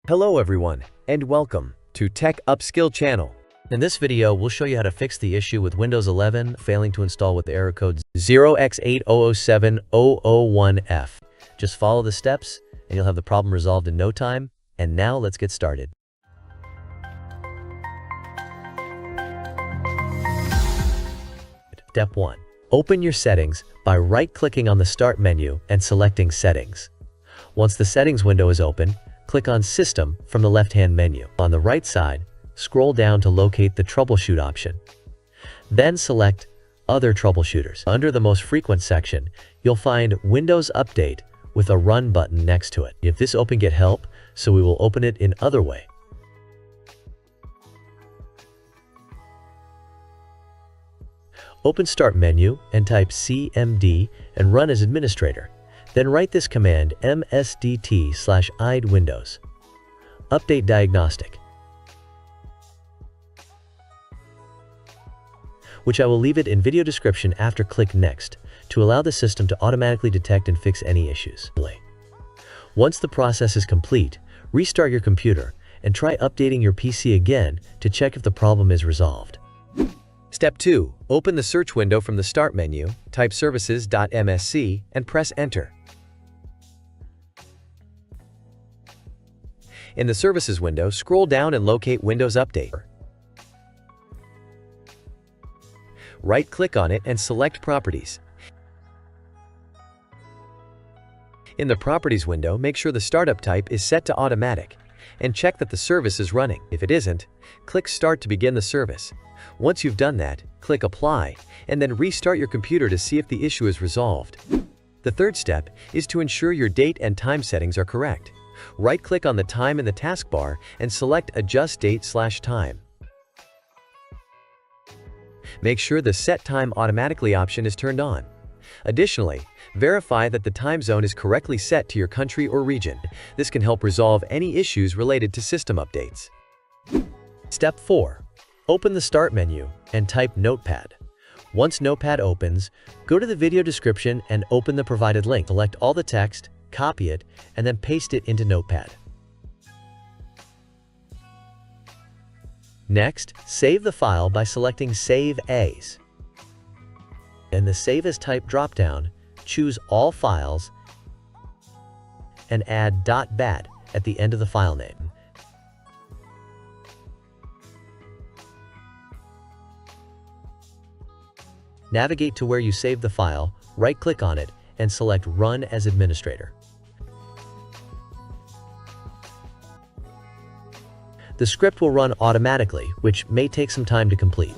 Hello everyone, and welcome to Tech Upskill channel. In this video, we'll show you how to fix the issue with Windows 11 failing to install with the error code 0x8007001F. Just follow the steps, and you'll have the problem resolved in no time. And now let's get started. Step 1. Open your settings by right-clicking on the Start menu and selecting Settings. Once the Settings window is open, click on System from the left-hand menu. On the right side, scroll down to locate the Troubleshoot option. Then select Other Troubleshooters. Under the Most Frequent section, you'll find Windows Update with a Run button next to it. If this open, get help, so we will open it in other way. Open Start menu and type cmd and run as administrator. Then write this command msdt/id windows update diagnostic, which I will leave it in video description after. Click Next to allow the system to automatically detect and fix any issues. Once the process is complete, restart your computer and try updating your PC again to check if the problem is resolved. Step 2. Open the search window from the Start menu, type services.msc and press Enter. In the Services window, scroll down and locate Windows Update. Right-click on it and select Properties. In the Properties window, make sure the startup type is set to Automatic and check that the service is running. If it isn't, click Start to begin the service. Once you've done that, click Apply and then restart your computer to see if the issue is resolved. The third step is to ensure your date and time settings are correct. Right-click on the time in the taskbar and select Adjust Date/Time. Make sure the Set Time Automatically option is turned on. Additionally, verify that the time zone is correctly set to your country or region. This can help resolve any issues related to system updates. Step 4. Open the Start menu and type Notepad. Once Notepad opens, go to the video description and open the provided link. Select all the text, copy it, and then paste it into Notepad. Next, save the file by selecting Save As. In the Save As Type dropdown, choose All Files and add .bat at the end of the file name. Navigate to where you saved the file, right-click on it, and select Run as Administrator. The script will run automatically, which may take some time to complete.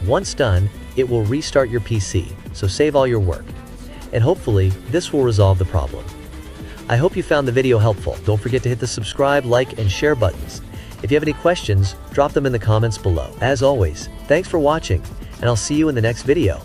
Once done, it will restart your PC, so save all your work. And hopefully, this will resolve the problem. I hope you found the video helpful. Don't forget to hit the subscribe, like, and share buttons. If you have any questions, drop them in the comments below. As always, thanks for watching, and I'll see you in the next video.